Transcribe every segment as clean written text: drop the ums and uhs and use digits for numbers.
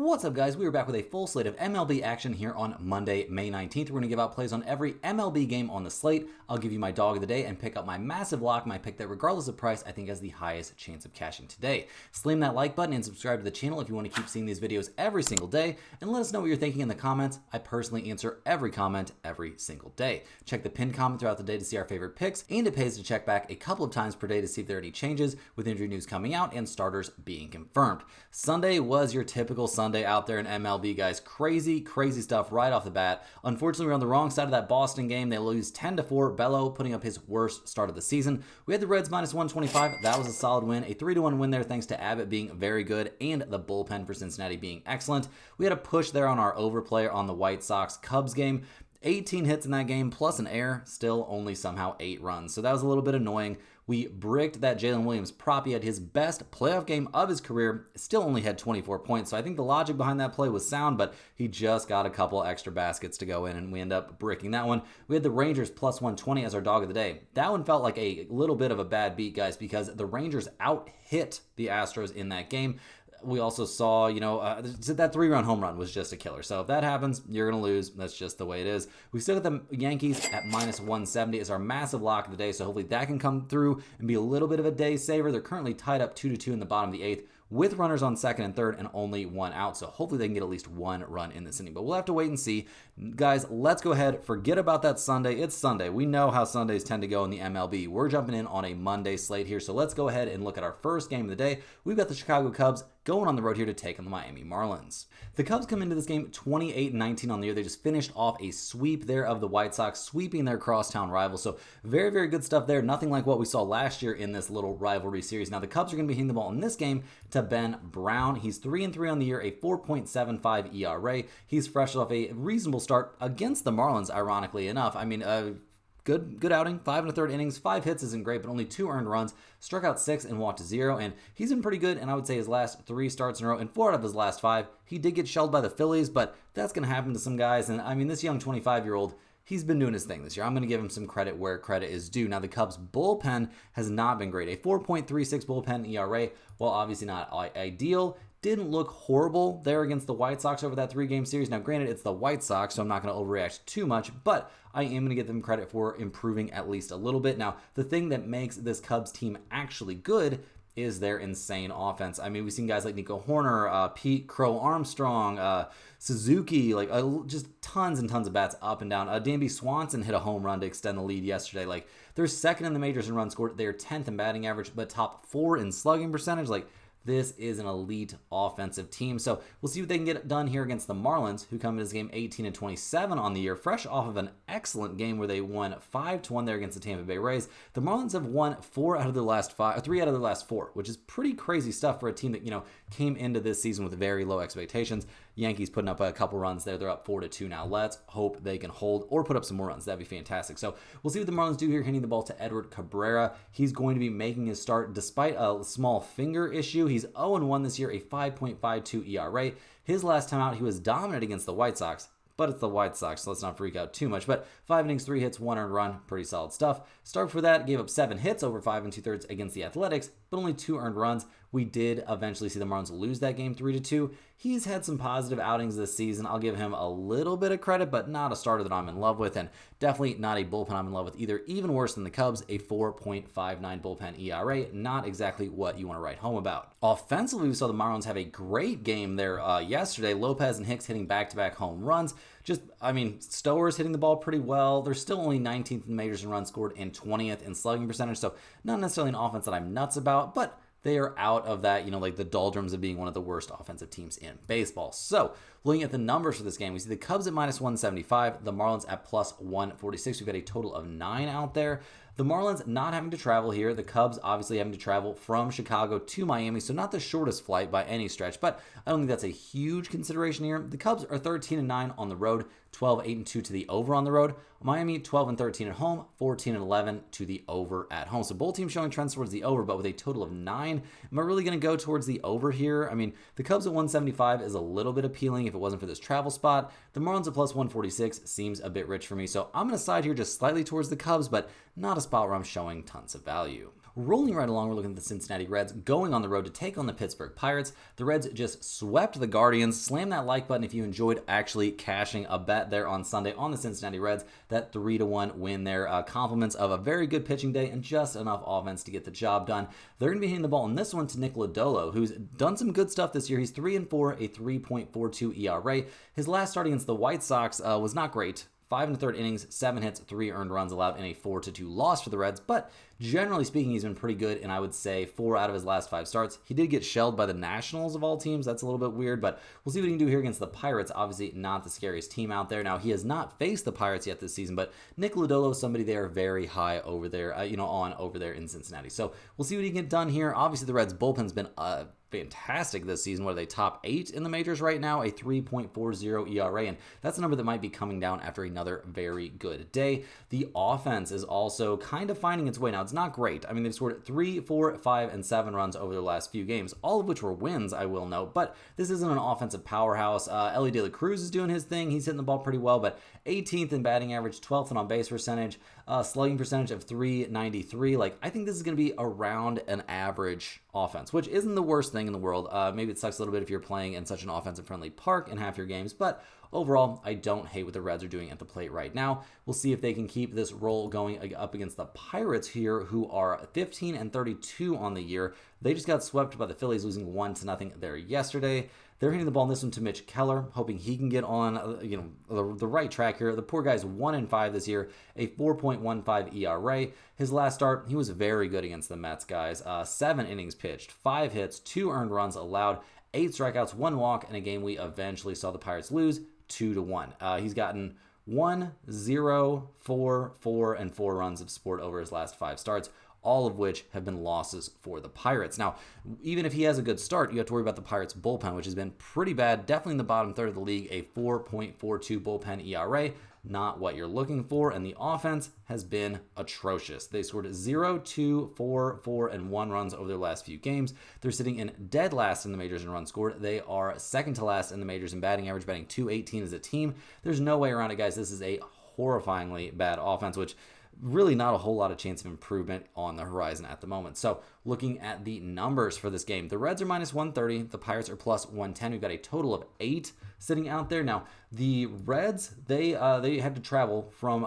What's up, guys? We are back with a full slate of MLB action here on Monday, May 19th. We're going to give out plays on every MLB game on the slate. I'll give you my dog of the day and pick up my massive lock, my pick that regardless of price, I think has the highest chance of cashing today. Slam that like button and subscribe to the channel if you want to keep seeing these videos every single day, and let us know what you're thinking in the comments. I personally answer every comment every single day. Check the pinned comment throughout the day to see our favorite picks, and it pays to check back a couple of times per day to see if there are any changes with injury news coming out and starters being confirmed. Sunday was your typical Sunday out there in MLB, guys. Crazy stuff right off the bat. Unfortunately, we're on the wrong side of that Boston game. They lose 10-4. Bello putting up his worst start of the season. We had the Reds minus 125. That was a solid win. A 3-1 win there thanks to Abbott being very good and the bullpen for Cincinnati being excellent. We had a push there on our overplayer on the White Sox-Cubs game. 18 hits in that game plus an error, still only somehow 8 runs. So that was a little bit annoying. We bricked that Jalen Williams prop. He had his best playoff game of his career, still only had 24 points. So I think the logic behind that play was sound, but he just got a couple extra baskets to go in, and we end up bricking that one. We had the Rangers plus 120 as our dog of the day. That one felt like a little bit of a bad beat, guys, because the Rangers out-hit the Astros in that game. We also saw, that 3-run home run was just a killer. So if that happens, you're going to lose. That's just the way it is. We still got the Yankees at minus 170 as our massive lock of the day. So hopefully that can come through and be a little bit of a day saver. They're currently tied up 2-2 in the bottom of the 8th with runners on second and third and only one out. So hopefully they can get at least one run in this inning. But we'll have to wait and see. Guys, let's go ahead. Forget about that Sunday. It's Sunday. We know how Sundays tend to go in the MLB. We're jumping in on a Monday slate here. So let's go ahead and look at our first game of the day. We've got the Chicago Cubs going on the road here to take on the Miami Marlins. The Cubs come into this game 28-19 on the year. They just finished off a sweep there of the White Sox, sweeping their crosstown rivals. So very good stuff there. Nothing like what we saw last year in this little rivalry series. Now the Cubs are going to be hitting the ball in this game to Ben Brown. He's 3-3 on the year, a 4.75 ERA. He's fresh off a reasonable start against the Marlins, ironically enough. I mean, Good outing, 5 1/3 innings, 5 hits isn't great, but only 2 earned runs, struck out 6 and walked 0, and he's been pretty good, and I would say his last 3 starts in a row, and 4 out of his last 5, he did get shelled by the Phillies, but that's going to happen to some guys, and I mean, this young 25-year-old, he's been doing his thing this year. I'm going to give him some credit where credit is due. Now, the Cubs' bullpen has not been great. A 4.36 bullpen ERA, while obviously not ideal, didn't look horrible there against the White Sox over that 3-game series. Now, granted, it's the White Sox, so I'm not going to overreact too much, but I am going to give them credit for improving at least a little bit. Now, the thing that makes this Cubs team actually good is their insane offense. I mean, we've seen guys like Nico Horner, Pete Crow Armstrong, Suzuki, just tons and tons of bats up and down. Danby Swanson hit a home run to extend the lead yesterday. They're second in the majors in runs scored. They're 10th in batting average, but top 4 in slugging percentage. This is an elite offensive team. So we'll see what they can get done here against the Marlins, who come into this game 18-27 on the year, fresh off of an excellent game where they won 5-1 there against the Tampa Bay Rays. The Marlins have won 3 out of their last 4, which is pretty crazy stuff for a team that, came into this season with very low expectations. Yankees putting up a couple runs there. They're up 4-2 now. Let's hope they can hold or put up some more runs. That'd be fantastic. So we'll see what the Marlins do here, handing the ball to Edward Cabrera. He's going to be making his start despite a small finger issue. He's 0-1 this year, a 5.52 ERA. His last time out, he was dominant against the White Sox, but it's the White Sox, so let's not freak out too much. But 5 innings, 3 hits, 1 earned run, pretty solid stuff. Start for that, gave up 7 hits over 5 2/3 against the Athletics, but only 2 earned runs. We did eventually see the Marlins lose that game 3-2. He's had some positive outings this season. I'll give him a little bit of credit, but not a starter that I'm in love with, and definitely not a bullpen I'm in love with either. Even worse than the Cubs, a 4.59 bullpen ERA. Not exactly what you want to write home about. Offensively, we saw the Marlins have a great game there yesterday. Lopez and Hicks hitting back-to-back home runs. Stower's hitting the ball pretty well. They're still only 19th in the majors in runs scored and 20th in slugging percentage, so not necessarily an offense that I'm nuts about, but they are out of that, the doldrums of being one of the worst offensive teams in baseball. So, looking at the numbers for this game, we see the Cubs at minus 175, the Marlins at plus 146. We've got a total of 9 out there. The Marlins not having to travel here. The Cubs obviously having to travel from Chicago to Miami, so not the shortest flight by any stretch, but I don't think that's a huge consideration here. The Cubs are 13-9 on the road, 12-8-2 to the over on the road. Miami 12-13 at home, 14-11 to the over at home. So both teams showing trends towards the over, but with a total of 9. Am I really going to go towards the over here? I mean, the Cubs at 175 is a little bit appealing if it wasn't for this travel spot. The Marlins at plus 146 seems a bit rich for me, so I'm going to side here just slightly towards the Cubs, but not a spot where I'm showing tons of value. Rolling right along, we're looking at the Cincinnati Reds going on the road to take on the Pittsburgh Pirates. The Reds just swept the Guardians. Slam that like button if you enjoyed actually cashing a bet there on Sunday on the Cincinnati Reds. That 3-1 win there. Compliments of a very good pitching day and just enough offense to get the job done. They're going to be hitting the ball in this one to Nick Lodolo, who's done some good stuff this year. He's 3-4, a 3.42 ERA. His last start against the White Sox was not great. 5 1/3 innings, 7 hits, 3 earned runs allowed in a 4-2 loss for the Reds. But generally speaking, he's been pretty good, and I would say 4 out of his last 5 starts. He did get shelled by the Nationals of all teams. That's a little bit weird, but we'll see what he can do here against the Pirates. Obviously, not the scariest team out there. Now, he has not faced the Pirates yet this season, but Nick Lodolo is somebody they are very high over there, over there in Cincinnati. So we'll see what he can get done here. Obviously, the Reds' bullpen's been fantastic this season. What are they, top 8 in the majors right now? A 3.40 ERA, and that's a number that might be coming down after another very good day. The offense is also kind of finding its way. Now, it's not great. I mean, they've scored 3, 4, 5, and 7 runs over their last few games, all of which were wins, I will note, but this isn't an offensive powerhouse. Ellie De La Cruz is doing his thing. He's hitting the ball pretty well, but 18th in batting average, 12th in on-base percentage, slugging percentage of 393. I think this is going to be around an average offense, which isn't the worst thing in the world. Maybe it sucks a little bit if you're playing in such an offensive-friendly park in half your games, but overall, I don't hate what the Reds are doing at the plate right now. We'll see if they can keep this roll going up against the Pirates here, who are 15-32 on the year. They just got swept by the Phillies, losing 1-0 there yesterday. They're hitting the ball in this one to Mitch Keller, hoping he can get on the right track here. The poor guy's 1-5 this year, a 4.15 ERA. His last start, he was very good against the Mets, guys. 7 innings pitched, 5 hits, 2 earned runs allowed, 8 strikeouts, 1 walk in a game we eventually saw the Pirates lose 2-1. He's gotten 1, 0, 4, 4, and 4 runs of support over his last 5 starts, all of which have been losses for the Pirates. Now, even if he has a good start, you have to worry about the Pirates' bullpen, which has been pretty bad, definitely in the bottom third of the league, a 4.42 bullpen ERA, not what you're looking for, and the offense has been atrocious. They scored 0, 2, 4, 4, and 1 runs over their last few games. They're sitting in dead last in the majors in runs scored. They are second to last in the majors in batting average, batting .218 as a team. There's no way around it, guys. This is a horrifyingly bad offense, which really not a whole lot of chance of improvement on the horizon at the moment. So looking at the numbers for this game, the Reds are -130, the Pirates are +110. We've got a total of 8 sitting out there. Now, the Reds, they had to travel from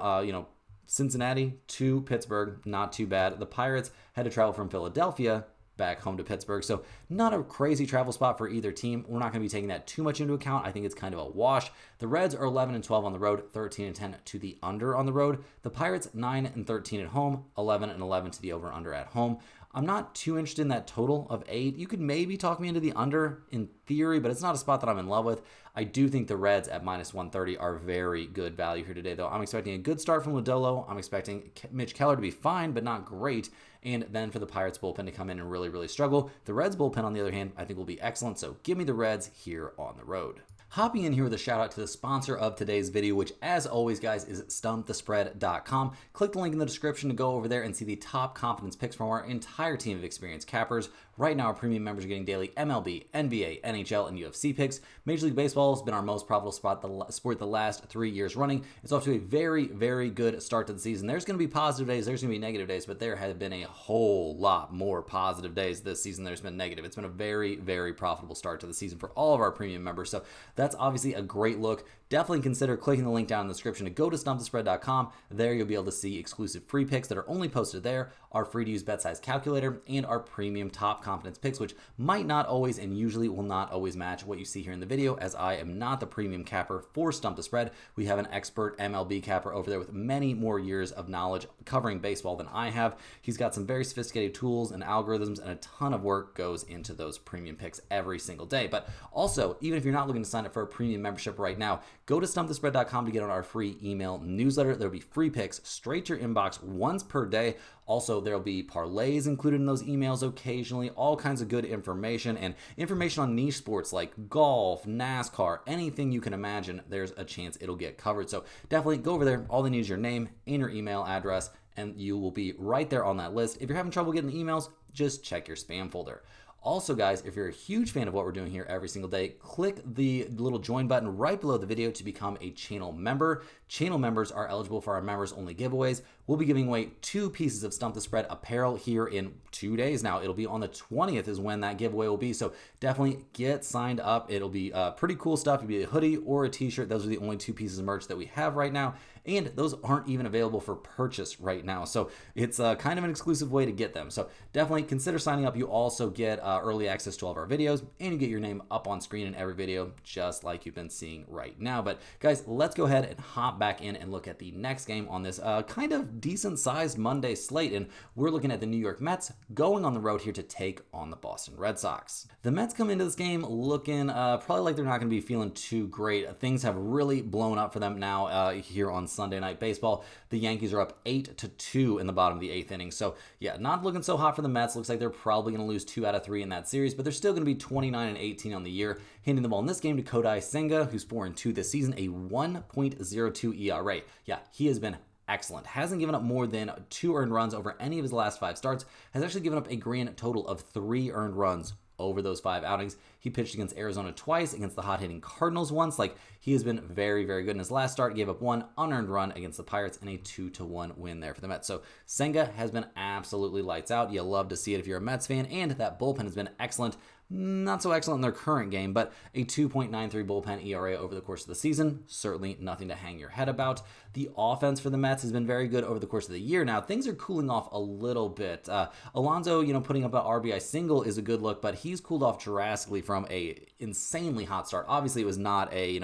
Cincinnati to Pittsburgh, not too bad. The Pirates had to travel from Philadelphia back home to Pittsburgh. So not a crazy travel spot for either team. We're not going to be taking that too much into account. I think it's kind of a wash. The Reds are 11-12 on the road, 13-10 to the under on the road. The Pirates 9-13 at home, 11-11 to the over/under at home. I'm not too interested in that total of 8. You could maybe talk me into the under in theory, but it's not a spot that I'm in love with. I do think the Reds at -130 are very good value here today, though. I'm expecting a good start from Lodolo. I'm expecting Mitch Keller to be fine, but not great. And then for the Pirates bullpen to come in and really, really struggle. The Reds bullpen, on the other hand, I think will be excellent. So give me the Reds here on the road. Hopping in here with a shout out to the sponsor of today's video, which as always, guys, is stumpthespread.com. Click the link in the description to go over there and see the top confidence picks from our entire team of experienced cappers. Right now, our premium members are getting daily MLB, NBA, NHL, and UFC picks. Major League Baseball has been our most profitable sport the last 3 years running. It's off to a very, very good start to the season. There's going to be positive days, there's going to be negative days, but there have been a whole lot more positive days this season. There's been negative. It's been a very, very profitable start to the season for all of our premium members. So that's obviously a great look. Definitely consider clicking the link down in the description to go to stumpthespread.com. There you'll be able to see exclusive free picks that are only posted there, our free-to-use bet size calculator, and our premium top confidence picks, which might not always and usually will not always match what you see here in the video, as I am not the premium capper for Stump the Spread. We have an expert MLB capper over there with many more years of knowledge covering baseball than I have. He's got some very sophisticated tools and algorithms, and a ton of work goes into those premium picks every single day. But also, even if you're not looking to sign up for a premium membership right now, go to stumpthespread.com to get on our free email newsletter. There'll be free picks straight to your inbox once per day. Also, there'll be parlays included in those emails occasionally, all kinds of good information and information on niche sports like golf, NASCAR, anything you can imagine, there's a chance it'll get covered. So definitely go over there. All they need is your name and your email address, and you will be right there on that list. If you're having trouble getting the emails, just check your spam folder. Also, guys, if you're a huge fan of what we're doing here every single day, click the little join button right below the video to become a channel member. Channel members are eligible for our members-only giveaways. we'll be giving away 2 pieces of Stump the Spread apparel here in 2 days now. It'll be on the 20th is when that giveaway will be, so definitely get signed up. It'll be pretty cool stuff. It'll be a hoodie or a t-shirt. Those are the only 2 pieces of merch that we have right now, and those aren't even available for purchase right now, so it's kind of an exclusive way to get them. So definitely consider signing up. You also get early access to all of our videos, and you get your name up on screen in every video, just like you've been seeing right now. But guys, let's go ahead and hop back in and look at the next game on this kind of decent sized Monday slate, and we're looking at the New York Mets going on the road here to take on the Boston Red Sox. The Mets come into this game looking probably like they're not going to be feeling too great. Things have really blown up for them now here on Sunday Night Baseball. The Yankees are up 8-2 in the bottom of the 8th inning. So yeah, not looking so hot for the Mets. Looks like they're probably going to lose 2 out of 3 in that series, but they're still going to be 29-18 on the year. Handing the ball in this game to Kodai Senga, who's 4-2 this season, a 1.02 ERA. Yeah, he has been excellent. Hasn't given up more than 2 earned runs over any of his last 5 starts. Has actually given up a grand total of 3 earned runs over those 5 outings. He pitched against Arizona twice, against the hot-hitting Cardinals once. Like, he has been very, very good in his last start. Gave up 1 unearned run against the Pirates and a 2-1 win there for the Mets. So Senga has been absolutely lights out. You love to see it if you're a Mets fan, and that bullpen has been excellent. Not so excellent in their current game, but a 2.93 bullpen ERA over the course of the season. Certainly nothing to hang your head about. The offense for the Mets has been very good over the course of the year. Now, things are cooling off a little bit. Alonso, putting up an RBI single is a good look, but he's cooled off drastically from a insanely hot start. Obviously, it was not a,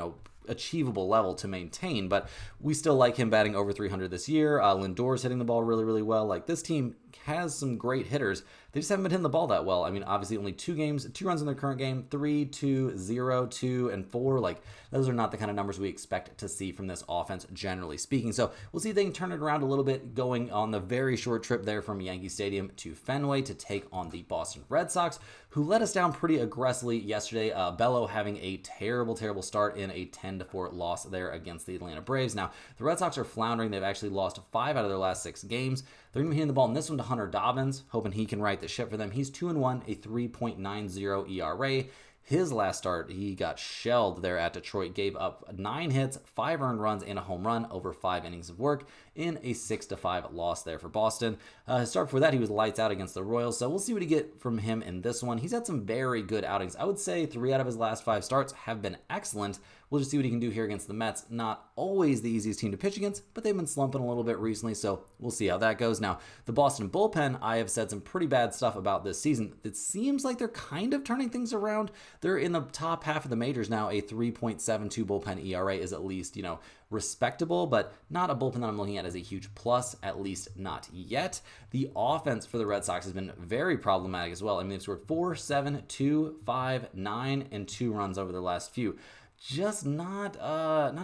achievable level to maintain, but we still like him batting over 300 this year. Lindor's hitting the ball really, really well. Like, this team has some great hitters. They just haven't been hitting the ball that well. I mean, obviously only 2 runs in their current game, 3, 2, 0, 2, and 4. Like, those are not the kind of numbers we expect to see from this offense, generally speaking. So we'll see if they can turn it around a little bit, going on the very short trip there from Yankee Stadium to Fenway to take on the Boston Red Sox, who let us down pretty aggressively yesterday. Bello having a terrible, terrible start in a 10-4 loss there against the Atlanta Braves. Now, the Red Sox are floundering. They've actually lost 5 out of their last 6 games. They're going to be hitting the ball in this one to Hunter Dobbins, hoping he can right the ship for them. He's 2-1, a 3.90 ERA. His last start, he got shelled there at Detroit, gave up 9 hits, 5 earned runs, and a home run over 5 innings of work in a 6-5 loss there for Boston. His start before that, he was lights out against the Royals, so we'll see what he get from him in this one. He's had some very good outings. I would say 3 out of his last 5 starts have been excellent. We'll just see what he can do here against the Mets. Not always the easiest team to pitch against, but they've been slumping a little bit recently, so we'll see how that goes. Now, the Boston bullpen, I have said some pretty bad stuff about this season. It seems like they're kind of turning things around. They're in the top half of the majors now. A 3.72 bullpen ERA is at least, respectable, but not a bullpen that I'm looking at as a huge plus, at least not yet. The offense for the Red Sox has been very problematic as well. I mean, they've scored 4, 7, 2, 5, 9, and 2 runs over their last few. Just not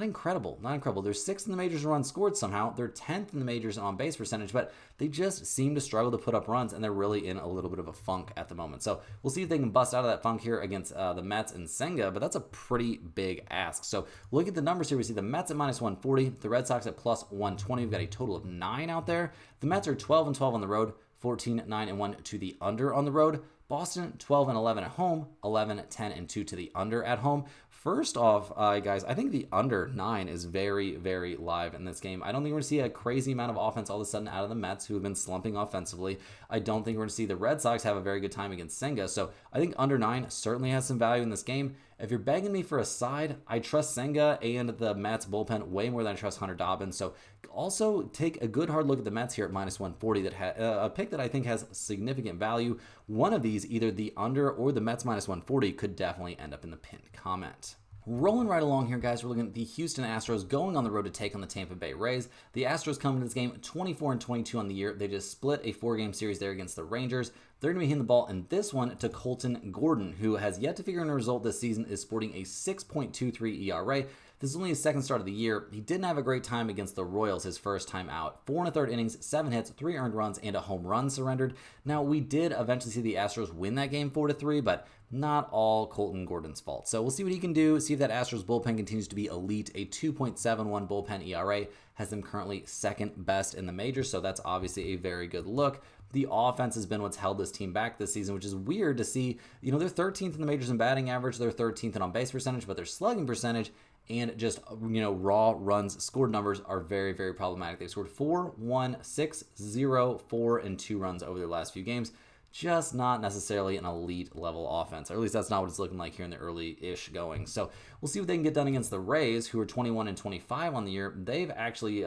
incredible. Not incredible. They're 6th in the majors in runs scored somehow. They're 10th in the majors on base percentage, but they just seem to struggle to put up runs, and they're really in a little bit of a funk at the moment. So we'll see if they can bust out of that funk here against the Mets and Senga, but that's a pretty big ask. So look at the numbers here. We see the Mets at -140, the Red Sox at +120. We've got a total of 9 out there. The Mets are 12-12 on the road, 14-9-1 to the under on the road. Boston 12-11 at home, 11-10-2 to the under at home. First off, guys, I think the under 9 is very, very live in this game. I don't think we're going to see a crazy amount of offense all of a sudden out of the Mets, who have been slumping offensively. I don't think we're going to see the Red Sox have a very good time against Senga. So I think under 9 certainly has some value in this game. If you're begging me for a side, I trust Senga and the Mets bullpen way more than I trust Hunter Dobbins. So also take a good hard look at the Mets here at -140. That a pick that I think has significant value. One of these, either the under or the Mets -140, could definitely end up in the pinned comment. Rolling right along here, guys, we're looking at the Houston Astros going on the road to take on the Tampa Bay Rays. The Astros come into this game 24-22 on the year. They just split a 4-game series there against the Rangers. They're going to be hitting the ball in this one to Colton Gordon, who has yet to figure out a result this season, is sporting a 6.23 ERA. This is only his 2nd start of the year. He didn't have a great time against the Royals his first time out. 4 1/3 innings, 7 hits, 3 earned runs, and a home run surrendered. Now, we did eventually see the Astros win that game 4-3, but not all Colton Gordon's fault. So we'll see what he can do, see if that Astros bullpen continues to be elite. A 2.71 bullpen ERA has them currently 2nd best in the majors, so that's obviously a very good look. The offense has been what's held this team back this season, which is weird to see. They're 13th in the majors in batting average, they're 13th in on-base percentage, but their slugging percentage and just, raw runs scored numbers are very, very problematic. They've scored 4, 1, 6, 0, 4, and 2 runs over their last few games. Just not necessarily an elite level offense, or at least that's not what it's looking like here in the early-ish going. So we'll see what they can get done against the Rays, who are 21 and 25 on the year. They've actually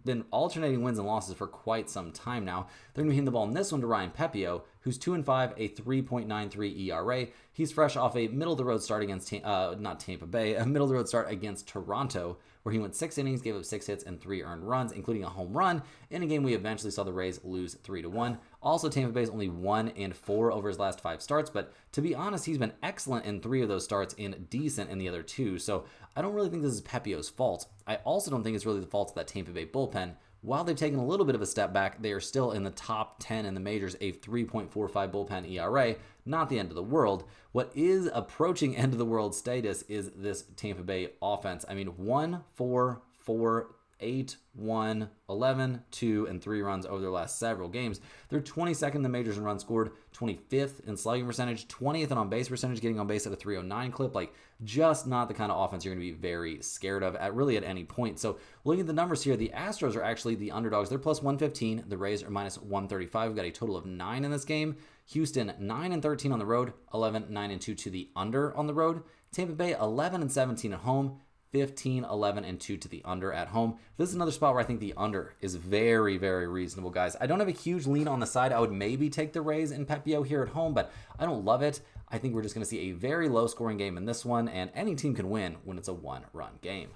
been alternating wins and losses for quite some time now. They're going to be hitting the ball in this one to Ryan Pepio, who's 2-5, a 3.93 ERA. He's fresh off a middle-of-the-road start against, not Tampa Bay, a middle-of-the-road start against Toronto, where he went 6 innings, gave up 6 hits, and 3 earned runs, including a home run, in a game we eventually saw the Rays lose 3-1. Also, Tampa Bay's only 1-4 over his last 5 starts, but to be honest, he's been excellent in 3 of those starts and decent in the other 2, so I don't really think this is Pepio's fault. I also don't think it's really the fault of that Tampa Bay bullpen. While they've taken a little bit of a step back, they are still in the top 10 in the majors, a 3.45 bullpen ERA, not the end of the world. What is approaching end of the world status is this Tampa Bay offense. 1, 4, 4, 8, 1, 11, 2, and 3 runs over their last several games. They're 22nd in the majors in runs scored, 25th in slugging percentage, 20th in on-base percentage, getting on base at a 309 clip. Just not the kind of offense you're going to be very scared of at any point. So looking at the numbers here, the Astros are actually the underdogs. They're plus 115. The Rays are minus 135. We've got a total of 9 in this game. Houston, 9 and 13 on the road, 11, 9 and 2 to the under on the road. Tampa Bay, 11 and 17 at home, 15, 11, and 2 to the under at home. This is another spot where I think the under is very, very reasonable, guys. I don't have a huge lean on the side. I would maybe take the Rays and Pepio here at home, but I don't love it. I think we're just going to see a very low-scoring game in this one, and any team can win when it's a one-run game.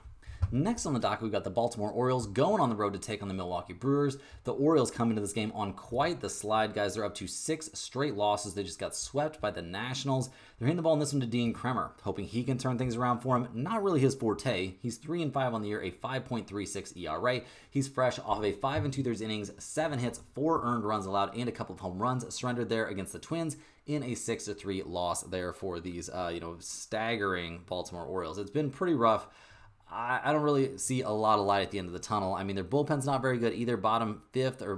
Next on the docket, we've got the Baltimore Orioles going on the road to take on the Milwaukee Brewers. The Orioles come into this game on quite the slide, guys. They're up to 6 straight losses. They just got swept by the Nationals. They're hitting the ball in this one to Dean Kremer, hoping he can turn things around for him. Not really his forte. He's 3-5 on the year, a 5.36 ERA. He's fresh off of a 5 2/3 innings, 7 hits, 4 earned runs allowed, and a couple of home runs surrendered there against the Twins in a 6-3 loss there for these, staggering Baltimore Orioles. It's been pretty rough. I don't really see a lot of light at the end of the tunnel. Their bullpen's not very good either. Bottom 5th or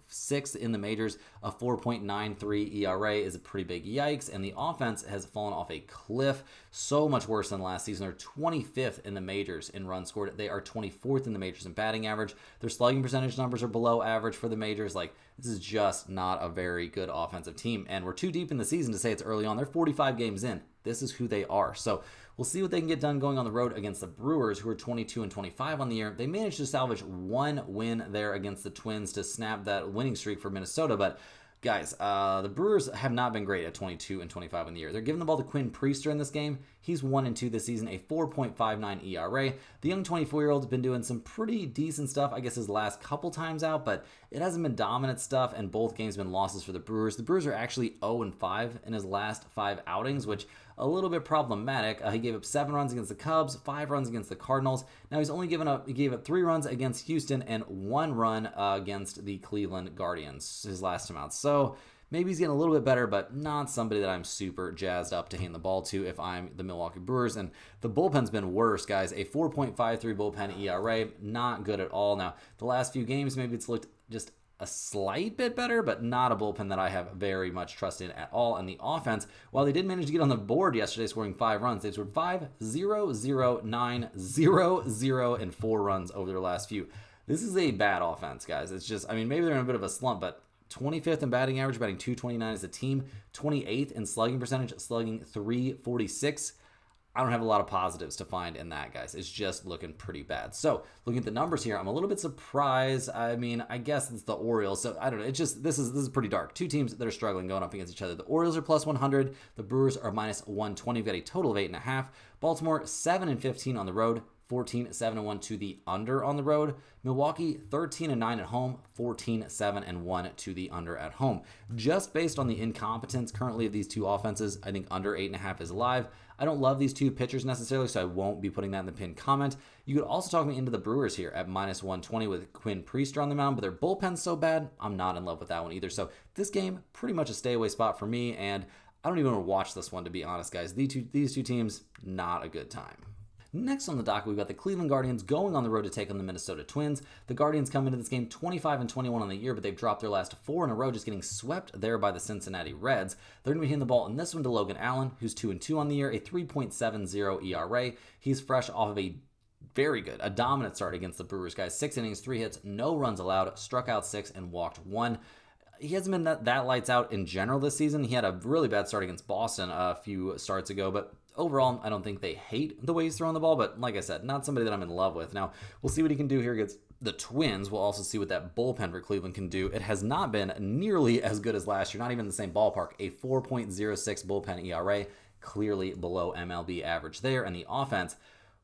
6th in the majors. A 4.93 ERA is a pretty big yikes, and the offense has fallen off a cliff. So much worse than last season. They're 25th in the majors in runs scored. They are 24th in the majors in batting average. Their slugging percentage numbers are below average for the majors. This is just not a very good offensive team, and we're too deep in the season to say it's early on. They're 45 games in. This is who they are. So we'll see what they can get done going on the road against the Brewers, who are 22 and 25 on the year. They managed to salvage 1 win there against the Twins to snap that winning streak for Minnesota, but guys, the Brewers have not been great at 22 and 25 on the year. They're giving the ball to Quinn Priester in this game. He's 1-2 this season, a 4.59 ERA. The young 24-year-old's been doing some pretty decent stuff, I guess, his last couple times out, but it hasn't been dominant stuff, and both games have been losses for the Brewers. The Brewers are actually 0-5 in his last 5 outings, which a little bit problematic. He gave up 7 runs against the Cubs, 5 runs against the Cardinals. Now he gave up 3 runs against Houston and 1 run against the Cleveland Guardians his last time out. So maybe he's getting a little bit better, but not somebody that I'm super jazzed up to hand the ball to if I'm the Milwaukee Brewers. And the bullpen's been worse, guys. A 4.53 bullpen ERA, not good at all. Now, the last few games, maybe it's looked just a slight bit better, but not a bullpen that I have very much trust in at all. And the offense, while they did manage to get on the board yesterday, scoring 5 runs, they scored 5, 0, 0, 9, 0, 0, and 4 runs over their last few. This is a bad offense, guys. It's just, maybe they're in a bit of a slump, but 25th in batting average, batting .229 as a team, 28th in slugging percentage, slugging .346. I don't have a lot of positives to find in that, guys. It's just looking pretty bad. So, looking at the numbers here, I'm a little bit surprised. I guess it's the Orioles. So, I don't know. It's just, this is pretty dark. 2 teams that are struggling going up against each other. The Orioles are plus 100. The Brewers are minus 120. We've got a total of 8.5. Baltimore, 7 and 15 on the road. 14, 7 and 1 to the under on the road. Milwaukee, 13 and 9 at home, 14, 7 and 1 to the under at home. Just based on the incompetence currently of these 2 offenses, I think under 8.5 is live. I don't love these 2 pitchers necessarily, so I won't be putting that in the pinned comment. You could also talk me into the Brewers here at minus 120 with Quinn Priester on the mound, but their bullpen's so bad, I'm not in love with that one either. So this game, pretty much a stay away spot for me, and I don't even want to watch this one, to be honest, guys. These two teams, not a good time. Next on the docket, we've got the Cleveland Guardians going on the road to take on the Minnesota Twins. The Guardians come into this game 25-21 on the year, but they've dropped their last 4 in a row, just getting swept there by the Cincinnati Reds. They're going to be hitting the ball in this one to Logan Allen, who's 2-2 on the year, a 3.70 ERA. He's fresh off of a dominant start against the Brewers, guys. 6 innings, 3 hits, no runs allowed, struck out 6, and walked 1. He hasn't been that lights out in general this season. He had a really bad start against Boston a few starts ago, but overall, I don't think they hate the way he's throwing the ball, but like I said, not somebody that I'm in love with. Now, we'll see what he can do here against the Twins. We'll also see what that bullpen for Cleveland can do. It has not been nearly as good as last year, not even in the same ballpark. A 4.06 bullpen ERA, clearly below MLB average there, and the offense,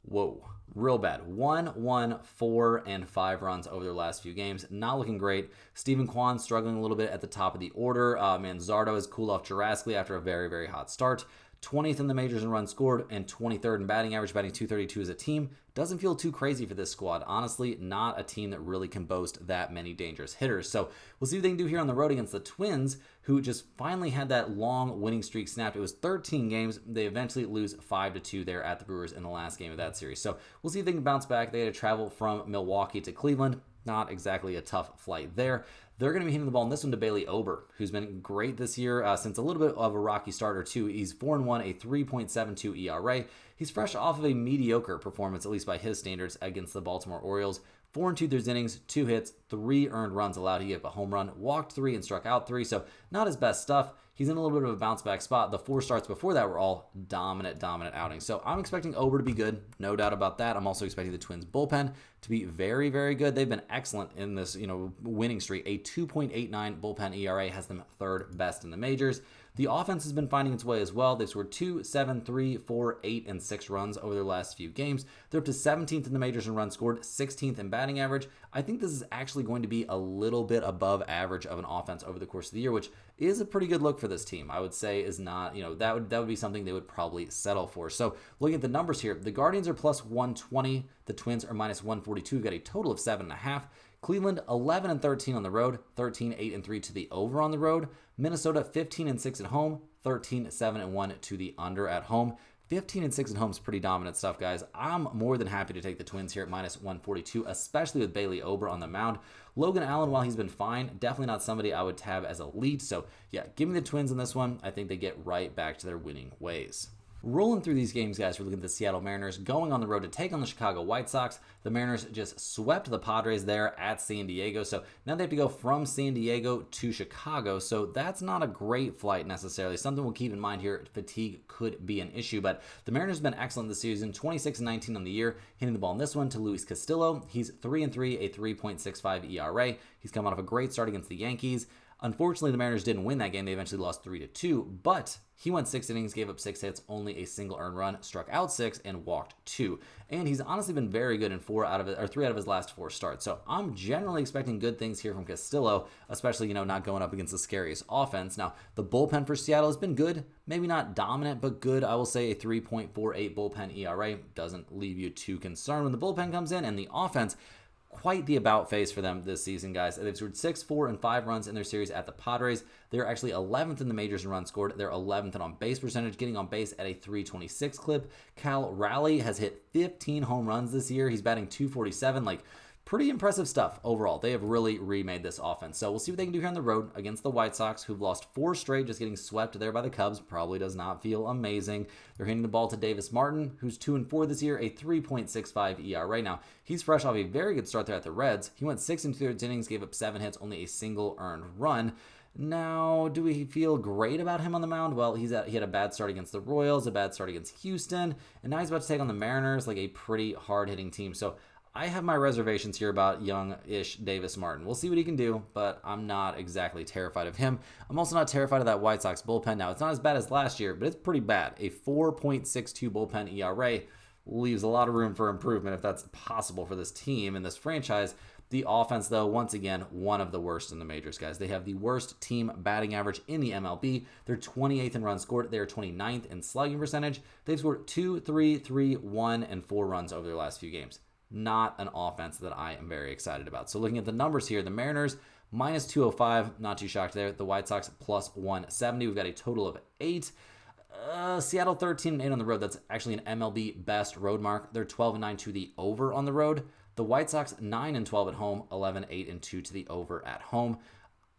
whoa, real bad. 1, 4, and 5 runs over their last few games. Not looking great. Stephen Kwan struggling a little bit at the top of the order. Manzardo has cooled off drastically after a very, very hot start. 20th in the majors in runs scored and 23rd in batting average, batting .232 as a team. Doesn't feel too crazy for this squad. Honestly, not a team that really can boast that many dangerous hitters. So we'll see what they can do here on the road against the Twins, who just finally had that long winning streak snapped. It was 13 games. They eventually lose 5-2 there at the Brewers in the last game of that series. So we'll see if they can bounce back. They had to travel from Milwaukee to Cleveland. Not exactly a tough flight there. They're going to be hitting the ball in this one to Bailey Ober, who's been great this year since a little bit of a rocky start or two. He's 4-1, a 3.72 ERA. He's fresh off of a mediocre performance, at least by his standards, against the Baltimore Orioles. 4 2/3 innings, 2 hits, 3 earned runs allowed. He gave a home run, walked 3, and struck out 3. So not his best stuff. He's in a little bit of a bounce back spot. The 4 starts before that were all dominant outings. So I'm expecting Ober to be good, no doubt about that. I'm also expecting the Twins bullpen to be very, very good. They've been excellent in this, winning streak. A 2.89 bullpen ERA has them 3rd best in the majors. The offense has been finding its way as well. They've scored 2, 7, 3, 4, 8, and 6 runs over their last few games. They're up to 17th in the majors in runs scored, 16th in batting average. I think this is actually going to be a little bit above average of an offense over the course of the year, which is a pretty good look for this team. I would say is not, that would be something they would probably settle for. So looking at the numbers here, the Guardians are plus 120. The Twins are minus 142. We've got a total of 7.5. Cleveland 11-13 on the road, 13-8-3 to the over on the road. Minnesota 15-6 at home, 13-7-1 to the under at home. 15-6 at home is pretty dominant stuff, guys. I'm more than happy to take the Twins here at minus 142, especially with Bailey Ober on the mound. Logan Allen, while he's been fine, definitely not somebody I would tab as a lead. So yeah, give me the Twins in this one. I think they get right back to their winning ways. Rolling through these games, guys, we're looking at the Seattle Mariners going on the road to take on the Chicago White Sox. The Mariners just swept the Padres there at San Diego, so now they have to go from San Diego to Chicago, so that's not a great flight necessarily. Something we'll keep in mind here, fatigue could be an issue, but the Mariners have been excellent this season, 26-19 on the year, hitting the ball in this one to Luis Castillo. He's 3-3, a 3.65 ERA. He's come out of a great start against the Yankees. Unfortunately, the Mariners didn't win that game. They eventually lost 3-2, but he went 6 innings, gave up 6 hits, only a single earned run, struck out 6, and walked 2. And he's honestly been very good in 3 out of his last 4 starts. So I'm generally expecting good things here from Castillo, especially, not going up against the scariest offense. Now, the bullpen for Seattle has been good. Maybe not dominant, but good. I will say a 3.48 bullpen ERA doesn't leave you too concerned when the bullpen comes in, and the offense, quite the about face for them this season, guys. They've scored 6, 4, and 5 runs in their series at the Padres. They're actually 11th in the majors in runs scored. They're 11th in on-base percentage, getting on base at a 326 clip. Cal Raleigh has hit 15 home runs this year. He's batting .247. Pretty impressive stuff overall. They have really remade this offense. So we'll see what they can do here on the road against the White Sox, who've lost 4 straight, just getting swept there by the Cubs. Probably does not feel amazing. They're hitting the ball to Davis Martin, who's 2-4 this year, a 3.65 ERA. Now, he's fresh off a very good start there at the Reds. He went 6 2/3 innings, gave up 7 hits, only a single earned run. Now, do we feel great about him on the mound? Well, he had a bad start against the Royals, a bad start against Houston, and now he's about to take on the Mariners, a pretty hard-hitting team. So I have my reservations here about young-ish Davis Martin. We'll see what he can do, but I'm not exactly terrified of him. I'm also not terrified of that White Sox bullpen. Now, it's not as bad as last year, but it's pretty bad. A 4.62 bullpen ERA leaves a lot of room for improvement if that's possible for this team and this franchise. The offense, though, once again, one of the worst in the majors, guys. They have the worst team batting average in the MLB. They're 28th in runs scored. They're 29th in slugging percentage. They've scored 2, 3, 3, 1, and 4 runs over their last few games. Not an offense that I am very excited about. So looking at the numbers here, the Mariners minus 205, not too shocked there. The White Sox plus 170. We've got a total of 8. Seattle 13-8 on the road. That's actually an MLB best road mark. They're 12-9 to the over on the road. The White Sox 9-12 at home, 11-8-2 to the over at home.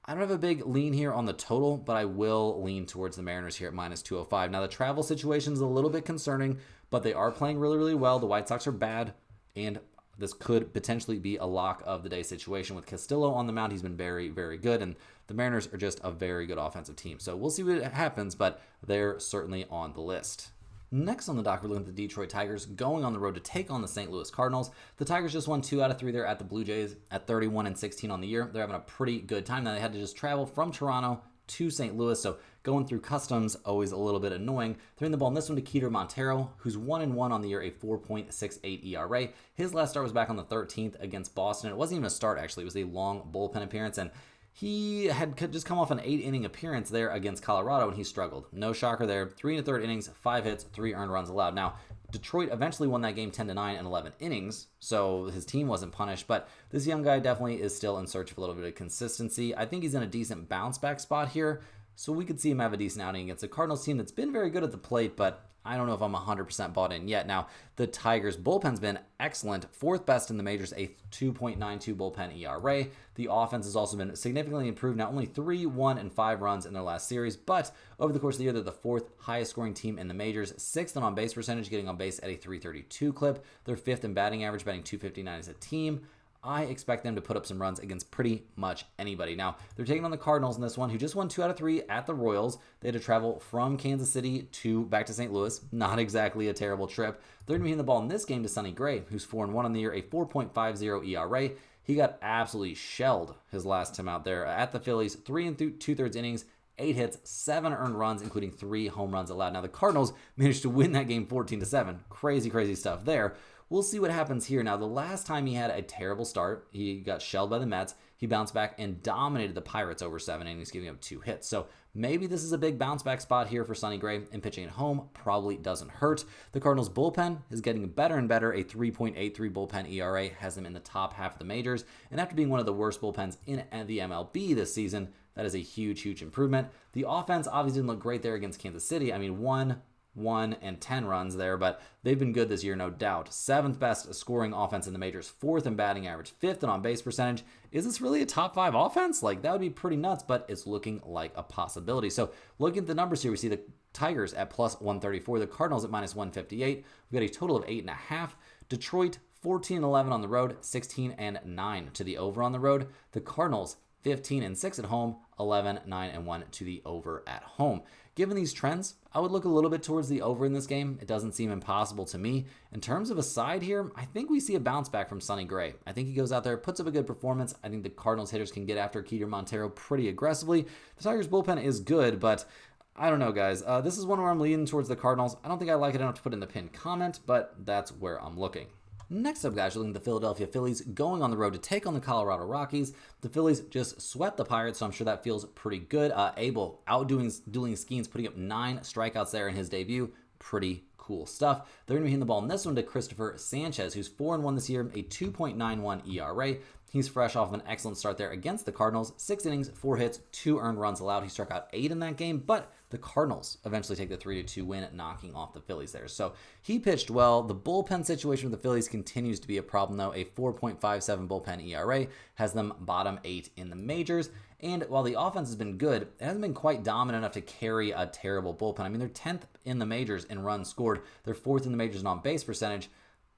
I don't have a big lean here on the total, but I will lean towards the Mariners here at minus 205. Now, the travel situation is a little bit concerning, but they are playing really, really well. The White Sox are bad, and this could potentially be a lock of the day situation with Castillo on the mound. He's been very, very good, and the Mariners are just a very good offensive team. So we'll see what happens, but they're certainly on the list. Next on the dock, we're looking at the Detroit Tigers going on the road to take on the St. Louis Cardinals. The Tigers just won 2 out of 3 there at the Blue Jays at 31-16 on the year. They're having a pretty good time. Now they had to just travel from Toronto to St. Louis, so going through customs always a little bit annoying. Throwing the ball in this one to Keter Montero, who's 1-1 on the year, a 4.68 ERA. His last start was back on the 13th against Boston. It wasn't even a start, actually. It was a long bullpen appearance, and he had just come off an 8-inning appearance there against Colorado, and he struggled. No shocker there. 3 1/3 innings, 5 hits, 3 earned runs allowed. Now, Detroit eventually won that game 10-9 in 11 innings, so his team wasn't punished, but this young guy definitely is still in search of a little bit of consistency. I think he's in a decent bounce-back spot here, so we could see him have a decent outing against a Cardinals team that's been very good at the plate, but I don't know if I'm 100% bought in yet. Now, the Tigers' bullpen's been excellent, 4th best in the majors, a 2.92 bullpen ERA. The offense has also been significantly improved. Now, only 3, 1, and 5 runs in their last series, but over the course of the year, they're the 4th highest scoring team in the majors, 6th in on-base percentage, getting on base at a 332 clip. They're 5th in batting average, batting 259 as a team. I expect them to put up some runs against pretty much anybody. Now, they're taking on the Cardinals in this one, who just won 2 out of 3 at the Royals. They had to travel from Kansas City back to St. Louis. Not exactly a terrible trip. They're going to be hitting the ball in this game to Sonny Gray, who's 4-1 on the year, a 4.50 ERA. He got absolutely shelled his last time out there at the Phillies. 3 2/3 innings, 8 hits, 7 earned runs, including 3 home runs allowed. Now, the Cardinals managed to win that game 14-7. Crazy, crazy stuff there. We'll see what happens here. Now, the last time he had a terrible start, he got shelled by the Mets. He bounced back and dominated the Pirates over 7 innings, giving up 2 hits. So maybe this is a big bounce back spot here for Sonny Gray, and pitching at home probably doesn't hurt. The Cardinals bullpen is getting better and better. A 3.83 bullpen ERA has them in the top half of the majors. And after being one of the worst bullpens in the MLB this season, that is a huge, huge improvement. The offense obviously didn't look great there against Kansas City. I mean, 1 and 10 runs there, but they've been good this year, no doubt. 7th best scoring offense in the majors, 4th in batting average, 5th in on-base percentage. Is this really a top 5 offense? Like, that would be pretty nuts, but it's looking like a possibility. So looking at the numbers here, we see the Tigers at plus 134, the Cardinals at minus 158. We've got a total of 8.5. Detroit 14-11 on the road, 16-9 to the over on the road. The Cardinals 15-6 at home, 11-9-1 to the over at home. Given these trends, I would look a little bit towards the over in this game. It doesn't seem impossible to me. In terms of a side here, I think we see a bounce back from Sonny Gray. I think he goes out there, puts up a good performance. I think the Cardinals hitters can get after Keter Montero pretty aggressively. The Tigers bullpen is good, but I don't know, guys. This is one where I'm leaning towards the Cardinals. I don't think I like it enough to put in the pinned comment, but that's where I'm looking. Next up, guys, we're looking at the Philadelphia Phillies going on the road to take on the Colorado Rockies. The Phillies just swept the Pirates, so I'm sure that feels pretty good. Abel outdoing Skeens, putting up 9 strikeouts there in his debut. Pretty cool stuff. They're going to be hitting the ball in this one to Christopher Sanchez, who's 4-1 this year, a 2.91 ERA. He's fresh off of an excellent start there against the Cardinals. 6 innings, 4 hits, 2 earned runs allowed. He struck out 8 in that game, but the Cardinals eventually take the 3-2 win, knocking off the Phillies there. So he pitched well. The bullpen situation with the Phillies continues to be a problem, though. A 4.57 bullpen ERA has them bottom 8 in the majors. And while the offense has been good, it hasn't been quite dominant enough to carry a terrible bullpen. I mean, they're 10th in the majors in runs scored. They're 4th in the majors in on-base percentage.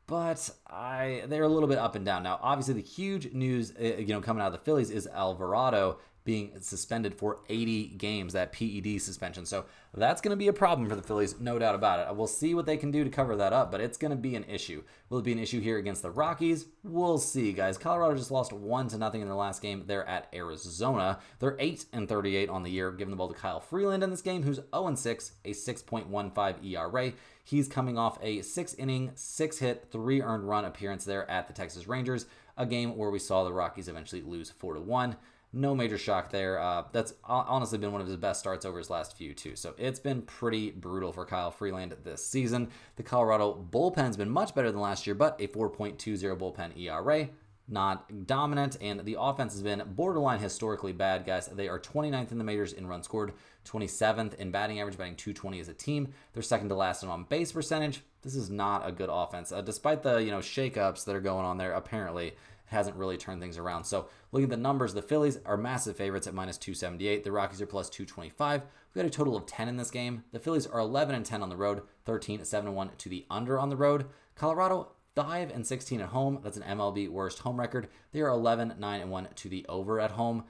But they're a little bit up and down. Now, obviously, the huge news coming out of the Phillies is Alvarado being suspended for 80 games, that PED suspension. So that's going to be a problem for the Phillies, no doubt about it. We'll see what they can do to cover that up, but it's going to be an issue. Will it be an issue here against the Rockies? We'll see, guys. Colorado just lost 1-0 in their last game. They're at Arizona. They're 8-38 on the year, giving the ball to Kyle Freeland in this game, who's 0-6, a 6.15 ERA. He's coming off a 6-inning, 6-hit, 3 earned run appearance there at the Texas Rangers, a game where we saw the Rockies eventually lose 4-1. No major shock there. That's honestly been one of his best starts over his last few, too. So it's been pretty brutal for Kyle Freeland this season. The Colorado bullpen's been much better than last year, but a 4.20 bullpen ERA. not dominant, and the offense has been borderline historically bad, guys. They are 29th in the majors in runs scored, 27th in batting average, batting 220 as a team. They're second to last in on base percentage. This is not a good offense. Despite the shakeups that are going on there, apparently it hasn't really turned things around. So looking at the numbers, the Phillies are massive favorites at minus 278. The Rockies are plus 225. We've got a total of 10 in this game. The Phillies are 11-10 on the road, 13-7-1 to the under on the road. Colorado 5-16 at home. That's an MLB worst home record. They are 11-9-1 to the over at home.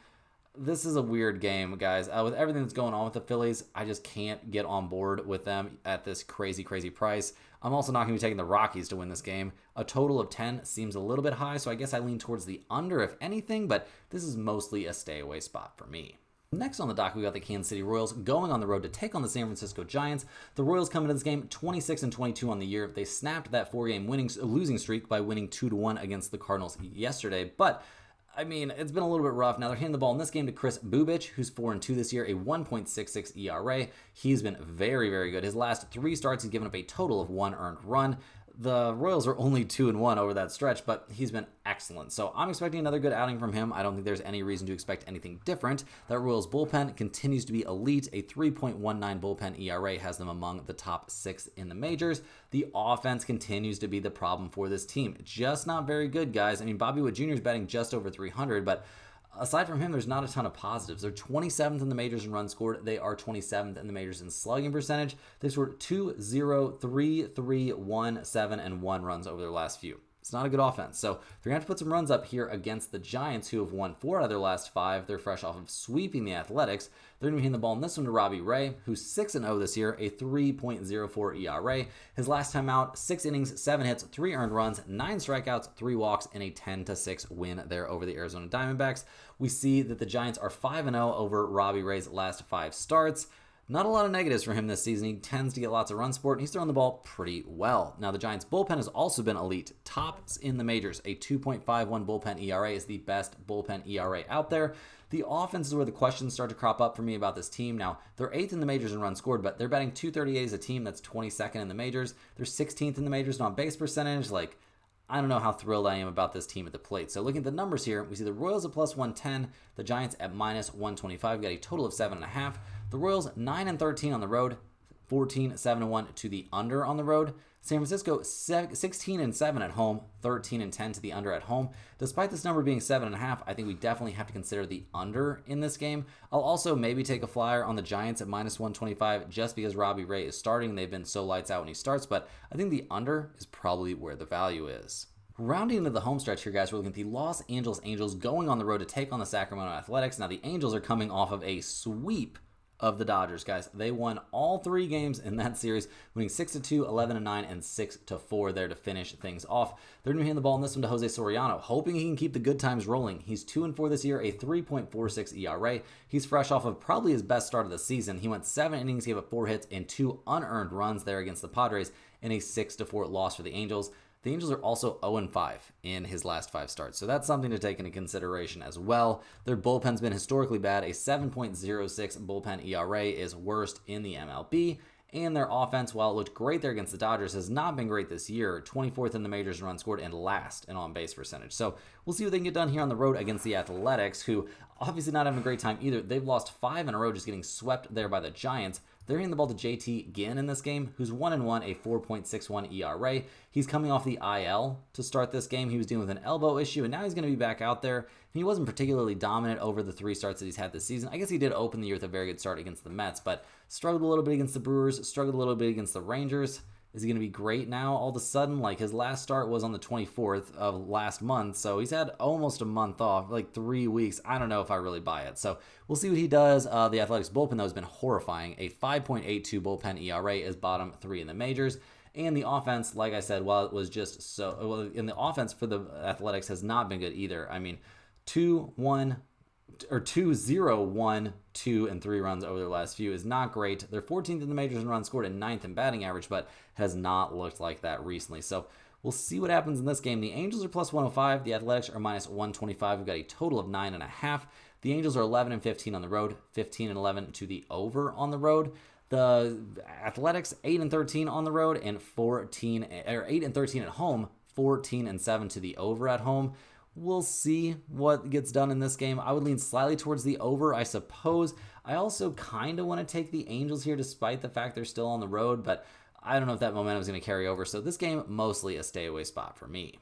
This is a weird game, guys. With everything that's going on with the Phillies, I just can't get on board with them at this crazy, crazy price. I'm also not going to be taking the Rockies to win this game. A total of 10 seems a little bit high, so I guess I lean towards the under, if anything, but this is mostly a stay away spot for me. Next on the dock, we got the Kansas City Royals going on the road to take on the San Francisco Giants. The Royals come into this game 26-22 on the year. They snapped that 4-game losing streak by winning 2-1 against the Cardinals yesterday, but I mean, it's been a little bit rough. Now they're handing the ball in this game to Kris Bubic, who's 4-2 this year, a 1.66 ERA. He's been very, very good. His last 3 starts, he's given up a total of 1 earned run. The Royals are only 2-1 over that stretch, but he's been excellent. So I'm expecting another good outing from him. I don't think there's any reason to expect anything different. That Royals bullpen continues to be elite. A 3.19 bullpen ERA has them among the top 6 in the majors. The offense continues to be the problem for this team. Just not very good, guys. I mean, Bobby Witt Jr. is batting just over 300, but aside from him, there's not a ton of positives. They're 27th in the majors in runs scored. They are 27th in the majors in slugging percentage. They scored 2, 0, 3, 3, 1, 7, and 1 runs over their last few. It's not a good offense. So they're going to have to put some runs up here against the Giants, who have won 4 out of their last 5. They're fresh off of sweeping the Athletics. They're going to be hitting the ball in this one to Robbie Ray, who's 6-0 this year, a 3.04 ERA. His last time out, 6 innings, 7 hits, 3 earned runs, 9 strikeouts, 3 walks, and a 10-6 win there over the Arizona Diamondbacks. We see that the Giants are 5-0 over Robbie Ray's last 5 starts. Not a lot of negatives for him this season. He tends to get lots of run support, and he's throwing the ball pretty well. Now, the Giants' bullpen has also been elite. Tops in the majors. A 2.51 bullpen ERA is the best bullpen ERA out there. The offense is where the questions start to crop up for me about this team. Now, they're 8th in the majors in runs scored, but they're batting .238 as a team. That's 22nd in the majors. They're 16th in the majors in on-base percentage. I don't know how thrilled I am about this team at the plate. So looking at the numbers here, we see the Royals at plus 110, the Giants at minus 125. We got a total of 7.5. The Royals 9-13 on the road, 14-7-1 to the under on the road. San Francisco 16-7 at home, 13-10 to the under at home. Despite this number being 7.5, I think we definitely have to consider the under in this game. I'll also maybe take a flyer on the Giants at minus 125 just because Robbie Ray is starting. They've been so lights out when he starts, but I think the under is probably where the value is. Rounding into the home stretch here, guys, we're looking at the Los Angeles Angels going on the road to take on the Sacramento Athletics. Now, the Angels are coming off of a sweep of the Dodgers, guys. They won all 3 games in that series, winning 6-2, 11-9, and 6-4 there to finish things off. They're going to hand the ball in this one to Jose Soriano, hoping he can keep the good times rolling. He's 2-4 this year, a 3.46 ERA. He's fresh off of probably his best start of the season. He went 7 innings, gave up 4 hits, and 2 unearned runs there against the Padres in a 6-4 loss for the Angels. The Angels are also 0-5 in his last 5 starts, so that's something to take into consideration as well. Their bullpen's been historically bad. A 7.06 bullpen ERA is worst in the MLB, and their offense, while it looked great there against the Dodgers, has not been great this year. 24th in the majors in runs scored and last in on-base percentage. So we'll see what they can get done here on the road against the Athletics, who obviously not having a great time either. They've lost 5 in a row, just getting swept there by the Giants. They're hitting the ball to JT Ginn in this game, who's 1-1, a 4.61 ERA. He's coming off the IL to start this game. He was dealing with an elbow issue, and now he's going to be back out there. He wasn't particularly dominant over the 3 starts that he's had this season. I guess he did open the year with a very good start against the Mets, but struggled a little bit against the Brewers, struggled a little bit against the Rangers. Is he going to be great now all of a sudden? His last start was on the 24th of last month, so he's had almost a month off, 3 weeks. I don't know if I really buy it. So we'll see what he does. The Athletics bullpen, though, has been horrifying. A 5.82 bullpen ERA is bottom 3 in the majors. And the offense, like I said, while it was just so... Well, in the offense for the Athletics has not been good either. I mean, 2-0, 1, 2, and 3 runs over their last few is not great. They're 14th in the majors in runs scored and 9th in batting average, but has not looked like that recently. So we'll see what happens in this game. The Angels are plus 105. The Athletics are minus 125. We've got a total of 9.5. The Angels are 11-15 on the road, 15-11 to the over on the road. The Athletics 8-13 on the road and 8-13 at home, 14-7 to the over at home. We'll see what gets done in this game. I would lean slightly towards the over, I suppose. I also kind of want to take the Angels here despite the fact they're still on the road, but I don't know if that momentum is going to carry over. So this game, mostly a stay away spot for me.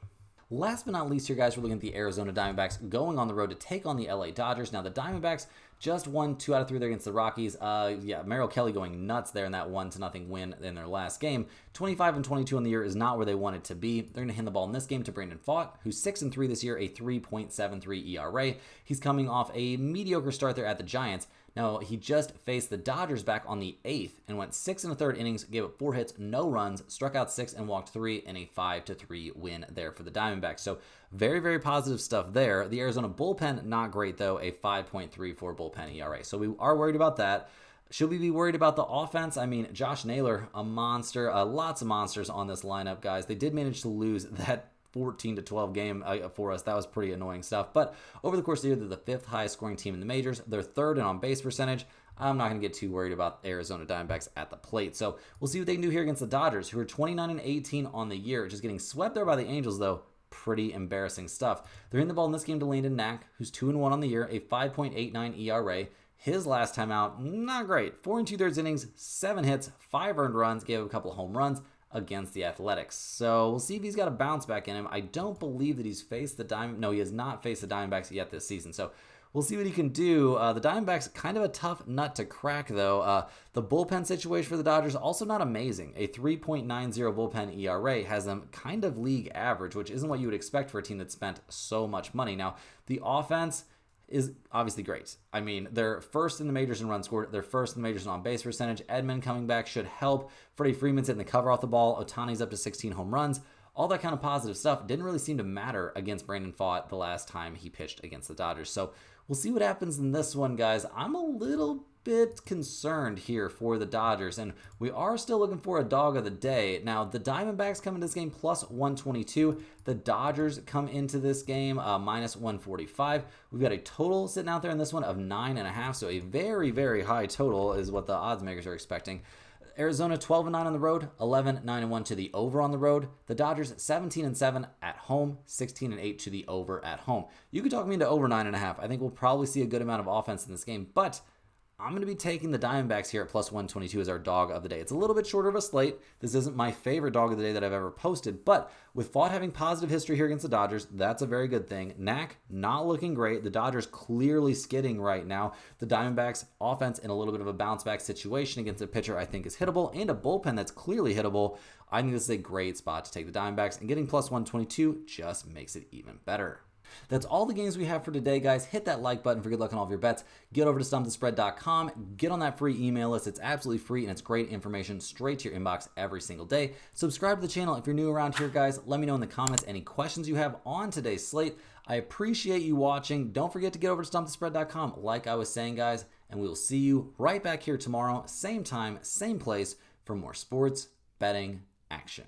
Last but not least here, guys, we're looking at the Arizona Diamondbacks going on the road to take on the LA Dodgers. Now, the Diamondbacks just won 2 out of 3 there against the Rockies. Merrill Kelly going nuts there in that 1-0 win in their last game. 25-22 on the year is not where they want it to be. They're going to hand the ball in this game to Brandon Pfaadt, who's 6-3 this year, a 3.73 ERA. He's coming off a mediocre start there at the Giants. Now, he just faced the Dodgers back on the 8th and went 6 1/3 innings, gave up 4 hits, no runs, struck out 6 and walked 3 in a 5-3 win there for the Diamondbacks. So very, very positive stuff there. The Arizona bullpen, not great though, a 5.34 bullpen ERA. So we are worried about that. Should we be worried about the offense? I mean, Josh Naylor, a monster, lots of monsters on this lineup, guys. They did manage to lose that 14-12 game for us. That was pretty annoying stuff. But over the course of the year, they're the 5th highest scoring team in the majors. They're 3rd in on-base percentage. I'm not going to get too worried about Arizona Diamondbacks at the plate. So we'll see what they can do here against the Dodgers, who are 29-18 on the year. Just getting swept there by the Angels, though. Pretty embarrassing stuff. They're in the ball in this game to Landon Knack, who's 2-1 on the year, a 5.89 ERA. His last time out, not great. 4 2/3 innings, 7 hits, 5 earned runs, gave up a couple of home runs against the Athletics. So we'll see if he's got a bounce back in him. I don't believe that he's faced the he has not faced the Diamondbacks yet this season. So we'll see what he can do. The Diamondbacks, kind of a tough nut to crack, though. The bullpen situation for the Dodgers, also not amazing. A 3.90 bullpen ERA has them kind of league average, which isn't what you would expect for a team that spent so much money. Now, the offense is obviously great. I mean, they're 1st in the majors in runs scored. They're 1st in the majors in on-base percentage. Edman coming back should help. Freddie Freeman's hitting the cover off the ball. Ohtani's up to 16 home runs. All that kind of positive stuff didn't really seem to matter against Brandon Pfaadt the last time he pitched against the Dodgers. So we'll see what happens in this one, guys. I'm a little bit concerned here for the Dodgers, and we are still looking for a dog of the day. Now, the Diamondbacks come into this game plus 122. The Dodgers come into this game minus 145. We've got a total sitting out there in this one of 9.5, so a very, very high total is what the odds makers are expecting. Arizona 12-9 on the road, 11-9-1 to the over on the road. The Dodgers 17-7 at home, 16-8 to the over at home. You could talk me into over 9.5. I think we'll probably see a good amount of offense in this game, but I'm going to be taking the Diamondbacks here at plus 122 as our dog of the day. It's a little bit shorter of a slate. This isn't my favorite dog of the day that I've ever posted, but with Pfaadt having positive history here against the Dodgers, that's a very good thing. Knack not looking great. The Dodgers clearly skidding right now. The Diamondbacks offense in a little bit of a bounce back situation against a pitcher I think is hittable and a bullpen that's clearly hittable. I think this is a great spot to take the Diamondbacks, and getting plus 122 just makes it even better. That's all the games we have for today, guys. Hit that like button for good luck on all of your bets. Get over to stumpthespread.com. Get on that free email list. It's absolutely free, and it's great information straight to your inbox every single day. Subscribe to the channel if you're new around here, guys. Let me know in the comments any questions you have on today's slate. I appreciate you watching. Don't forget to get over to stumpthespread.com, like I was saying, guys, and we will see you right back here tomorrow, same time, same place, for more sports betting action.